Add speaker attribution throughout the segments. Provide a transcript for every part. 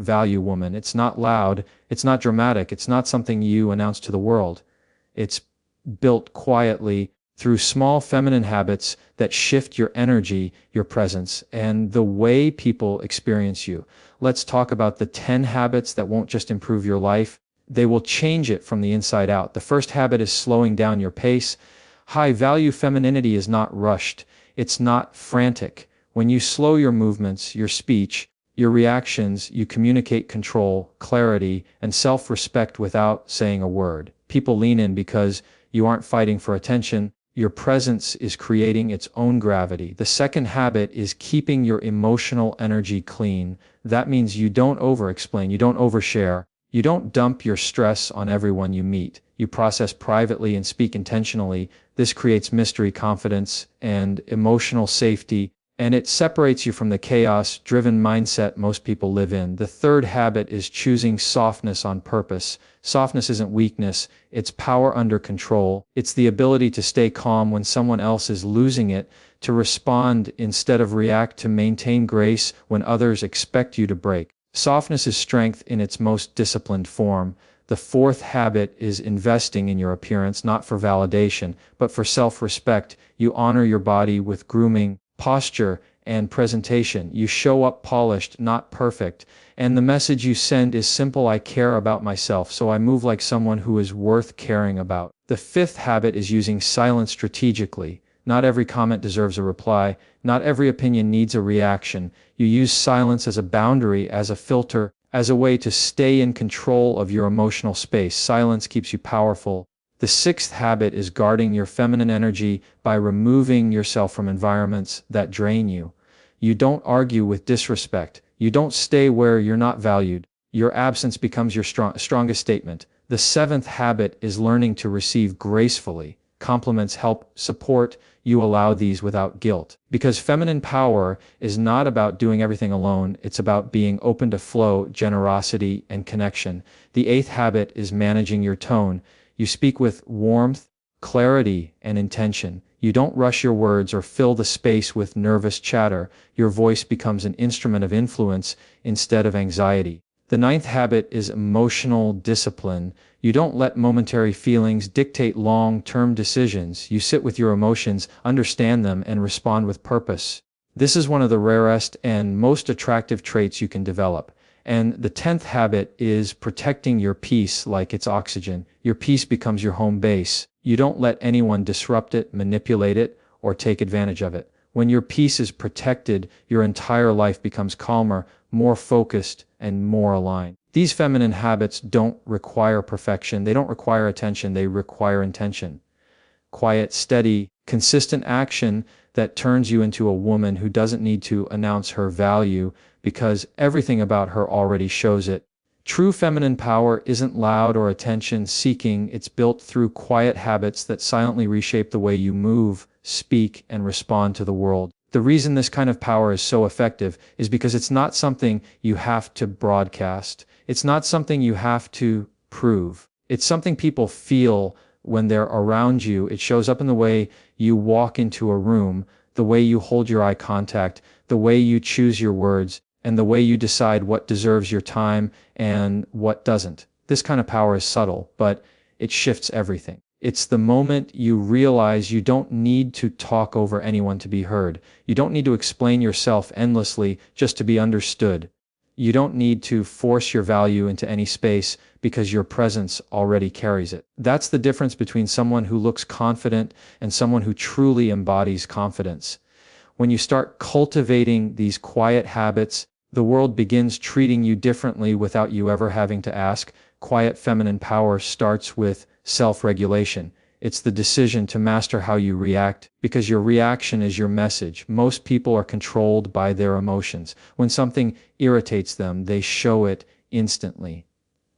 Speaker 1: value woman. It's not loud, it's not dramatic, it's not something you announce to the world. It's built quietly through small feminine habits that shift your energy, your presence, and the way people experience you. Let's talk about the 10 habits that won't just improve your life, they will change it from the inside out. The first habit is slowing down your pace. High value femininity is not rushed, it's not frantic. When you slow your movements, your speech, your reactions, you communicate control, clarity, and self-respect without saying a word. People lean in because you aren't fighting for attention. Your presence is creating its own gravity. The second habit is keeping your emotional energy clean. That means you don't over-explain, you don't overshare, you don't dump your stress on everyone you meet. You process privately and speak intentionally. This creates mystery, confidence, and emotional safety, and it separates you from the chaos-driven mindset most people live in. The third habit is choosing softness on purpose. Softness isn't weakness, it's power under control. It's the ability to stay calm when someone else is losing it, to respond instead of react, to maintain grace when others expect you to break. Softness is strength in its most disciplined form. The fourth habit is investing in your appearance, not for validation, but for self-respect. You honor your body with grooming, posture, and presentation. You show up polished, not perfect. And the message you send is simple: I care about myself, so I move like someone who is worth caring about. The fifth habit is using silence strategically. Not every comment deserves a reply. Not every opinion needs a reaction. You use silence as a boundary, as a filter, as a way to stay in control of your emotional space. Silence keeps you powerful. The sixth habit is guarding your feminine energy by removing yourself from environments that drain you. You don't argue with disrespect. You don't stay where you're not valued. Your absence becomes your strongest statement. The seventh habit is learning to receive gracefully. Compliments help, support, you allow these without guilt. Because feminine power is not about doing everything alone, it's about being open to flow, generosity, and connection. The eighth habit is managing your tone. You speak with warmth, clarity, and intention. You don't rush your words or fill the space with nervous chatter. Your voice becomes an instrument of influence instead of anxiety. The ninth habit is emotional discipline. You don't let momentary feelings dictate long-term decisions. You sit with your emotions, understand them, and respond with purpose. This is one of the rarest and most attractive traits you can develop. And the 10th habit is protecting your peace like it's oxygen. Your peace becomes your home base. You don't let anyone disrupt it, manipulate it, or take advantage of it. When your peace is protected, your entire life becomes calmer, more focused, and more aligned. These feminine habits don't require perfection. They don't require attention. They require intention. Quiet, steady, consistent action that turns you into a woman who doesn't need to announce her value because everything about her already shows it. True feminine power isn't loud or attention-seeking. It's built through quiet habits that silently reshape the way you move, speak, and respond to the world. The reason this kind of power is so effective is because it's not something you have to broadcast. It's not something you have to prove. It's something people feel when they're around you. It shows up in the way you walk into a room, the way you hold your eye contact, the way you choose your words, and the way you decide what deserves your time and what doesn't. This kind of power is subtle, but it shifts everything. It's the moment you realize you don't need to talk over anyone to be heard. You don't need to explain yourself endlessly just to be understood. You don't need to force your value into any space because your presence already carries it. That's the difference between someone who looks confident and someone who truly embodies confidence. When you start cultivating these quiet habits, the world begins treating you differently without you ever having to ask. Quiet feminine power starts with self-regulation. It's the decision to master how you react, because your reaction is your message. Most people are controlled by their emotions. When something irritates them, they show it instantly.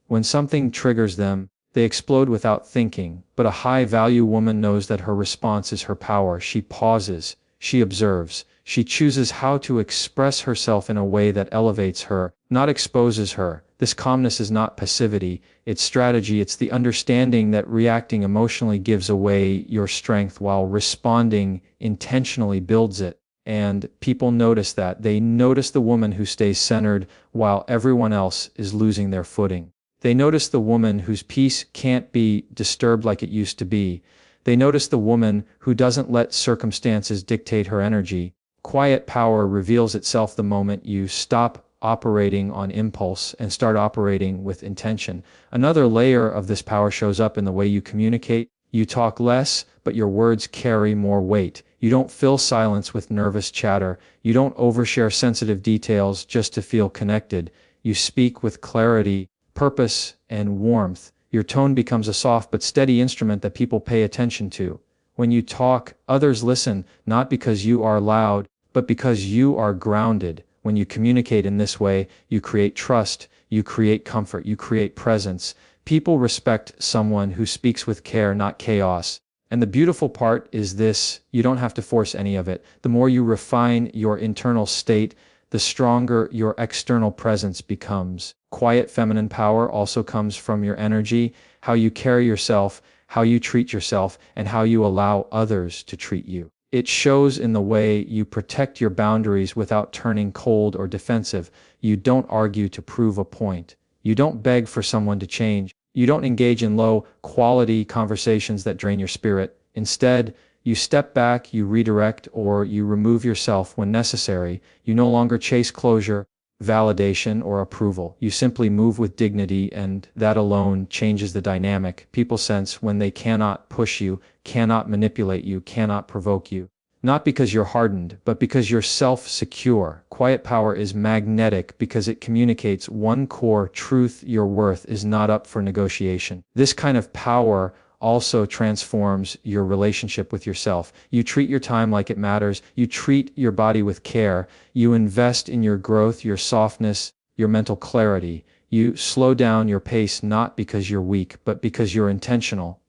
Speaker 1: When something triggers them, they explode without thinking. But a high-value woman knows that her response is her power. She pauses, she observes, she chooses how to express herself in a way that elevates her, not exposes her. This calmness is not passivity, it's strategy. It's the understanding that reacting emotionally gives away your strength while responding intentionally builds it. And people notice that. They notice the woman who stays centered while everyone else is losing their footing. They notice the woman whose peace can't be disturbed like it used to be. They notice the woman who doesn't let circumstances dictate her energy. Quiet power reveals itself the moment you stop operating on impulse and start operating with intention. Another layer of this power shows up in the way you communicate. You talk less, but your words carry more weight. You don't fill silence with nervous chatter. You don't overshare sensitive details just to feel connected. You speak with clarity, purpose, and warmth. Your tone becomes a soft but steady instrument that people pay attention to. When you talk, others listen, not because you are loud, but because you are grounded. When you communicate in this way, you create trust, you create comfort, you create presence. People respect someone who speaks with care, not chaos. And the beautiful part is this: you don't have to force any of it. The more you refine your internal state, the stronger your external presence becomes. Quiet feminine power also comes from your energy, how you carry yourself, how you treat yourself, and how you allow others to treat you. It shows in the way you protect your boundaries without turning cold or defensive. You don't argue to prove a point. You don't beg for someone to change. You don't engage in low-quality conversations that drain your spirit. Instead, you step back, you redirect, or you remove yourself when necessary. You no longer chase closure, validation, or approval. You simply move with dignity, and that alone changes the dynamic. People sense when they cannot push you, cannot manipulate you, cannot provoke you. Not because you're hardened, but because you're self-secure. Quiet power is magnetic because it communicates one core truth: your worth is not up for negotiation. This kind of power also transforms your relationship with yourself. You treat your time like it matters. You treat your body with care. You invest in your growth, your softness, your mental clarity. You slow down your pace not because you're weak, but because you're intentional.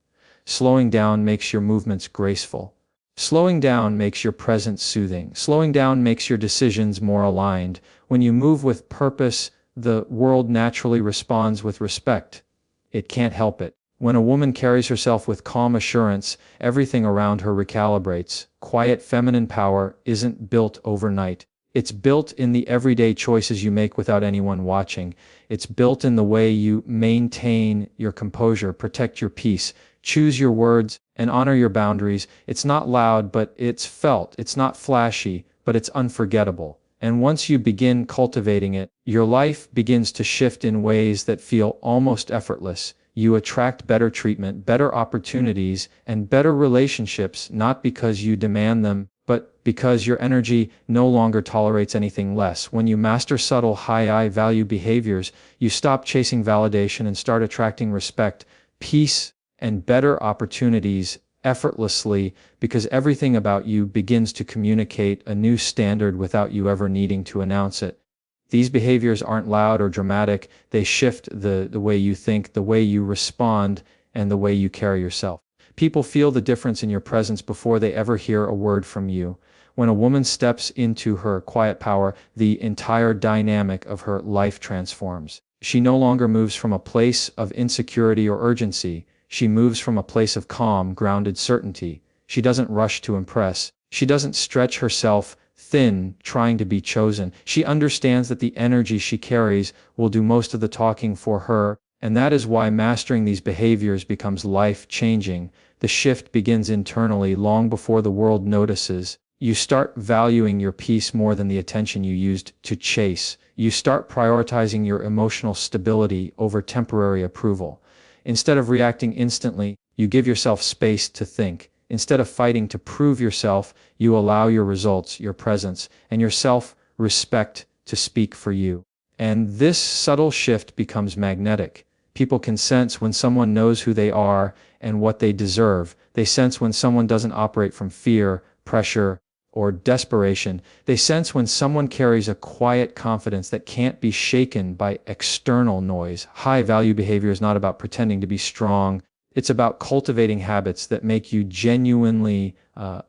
Speaker 1: Slowing down makes your movements graceful. Slowing down makes your presence soothing. Slowing down makes your decisions more aligned. When you move with purpose, the world naturally responds with respect. It can't help it. When a woman carries herself with calm assurance, everything around her recalibrates. Quiet feminine power isn't built overnight. It's built in the everyday choices you make without anyone watching. It's built in the way you maintain your composure, protect your peace, choose your words, and honor your boundaries. It's not loud, but it's felt. It's not flashy, but it's unforgettable. And once you begin cultivating it, your life begins to shift in ways that feel almost effortless. You attract better treatment, better opportunities, and better relationships, not because you demand them, but because your energy no longer tolerates anything less. When you master subtle, high-value behaviors, you stop chasing validation and start attracting respect, peace, and better opportunities effortlessly, because everything about you begins to communicate a new standard without you ever needing to announce it. These behaviors aren't loud or dramatic. They shift the way you think, the way you respond, and the way you carry yourself. People feel the difference in your presence before they ever hear a word from you. When a woman steps into her quiet power, the entire dynamic of her life transforms. She no longer moves from a place of insecurity or urgency. She moves from a place of calm, grounded certainty. She doesn't rush to impress. She doesn't stretch herself thin, trying to be chosen. She understands that the energy she carries will do most of the talking for her, and that is why mastering these behaviors becomes life-changing. The shift begins internally, long before the world notices. You start valuing your peace more than the attention you used to chase. You start prioritizing your emotional stability over temporary approval. Instead of reacting instantly, you give yourself space to think. Instead of fighting to prove yourself, you allow your results, your presence, and your self-respect to speak for you. And this subtle shift becomes magnetic. People can sense when someone knows who they are and what they deserve. They sense when someone doesn't operate from fear, pressure, or desperation. They sense when someone carries a quiet confidence that can't be shaken by external noise. High-value behavior is not about pretending to be strong. It's about cultivating habits that make you genuinely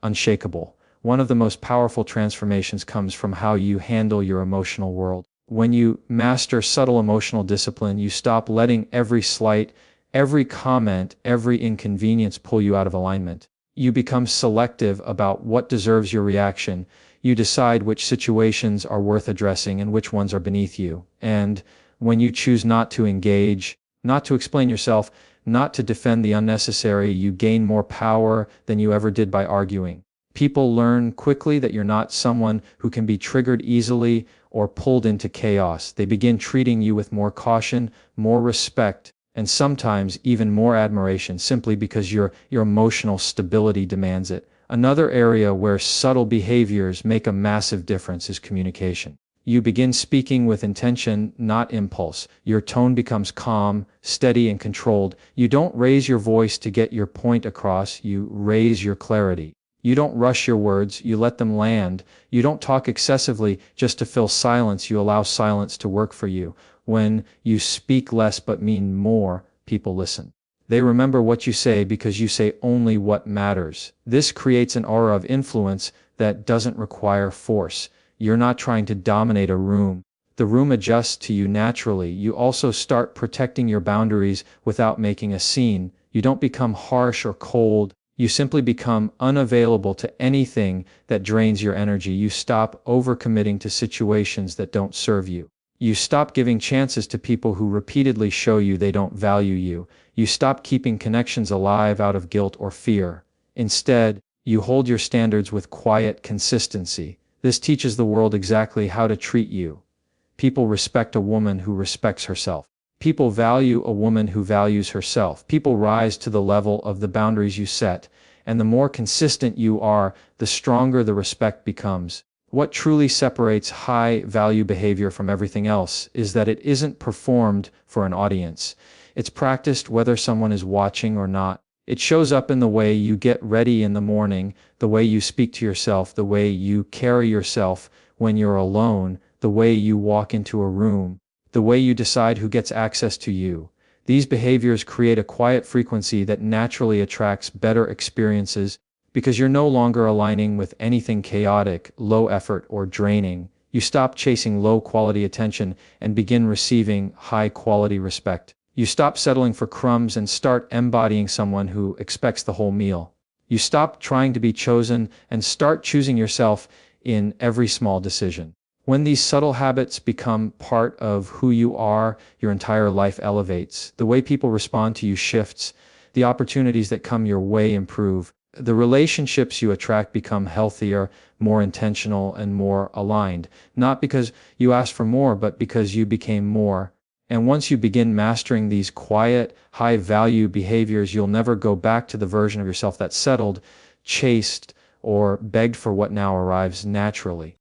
Speaker 1: unshakable. One of the most powerful transformations comes from how you handle your emotional world. When you master subtle emotional discipline, you stop letting every slight, every comment, every inconvenience pull you out of alignment. You become selective about what deserves your reaction. You decide which situations are worth addressing and which ones are beneath you. And when you choose not to engage, not to explain yourself, not to defend the unnecessary, you gain more power than you ever did by arguing. People learn quickly that you're not someone who can be triggered easily or pulled into chaos. They begin treating you with more caution, more respect, and sometimes even more admiration simply because your emotional stability demands it. Another area where subtle behaviors make a massive difference is communication. You begin speaking with intention, not impulse. Your tone becomes calm, steady, and controlled. You don't raise your voice to get your point across, you raise your clarity. You don't rush your words, you let them land. You don't talk excessively just to fill silence, you allow silence to work for you. When you speak less but mean more, people listen. They remember what you say because you say only what matters. This creates an aura of influence that doesn't require force. You're not trying to dominate a room. The room adjusts to you naturally. You also start protecting your boundaries without making a scene. You don't become harsh or cold. You simply become unavailable to anything that drains your energy. You stop overcommitting to situations that don't serve you. You stop giving chances to people who repeatedly show you they don't value you. You stop keeping connections alive out of guilt or fear. Instead, you hold your standards with quiet consistency. This teaches the world exactly how to treat you. People respect a woman who respects herself. People value a woman who values herself. People rise to the level of the boundaries you set, and the more consistent you are, the stronger the respect becomes. What truly separates high-value behavior from everything else is that it isn't performed for an audience. It's practiced whether someone is watching or not. It shows up in the way you get ready in the morning, the way you speak to yourself, the way you carry yourself when you're alone, the way you walk into a room, the way you decide who gets access to you. These behaviors create a quiet frequency that naturally attracts better experiences because you're no longer aligning with anything chaotic, low effort, or draining. You stop chasing low-quality attention and begin receiving high-quality respect. You stop settling for crumbs and start embodying someone who expects the whole meal. You stop trying to be chosen and start choosing yourself in every small decision. When these subtle habits become part of who you are, your entire life elevates. The way people respond to you shifts. The opportunities that come your way improve. The relationships you attract become healthier, more intentional, and more aligned. Not because you asked for more, but because you became more. And once you begin mastering these quiet, high-value behaviors, you'll never go back to the version of yourself that settled, chased, or begged for what now arrives naturally.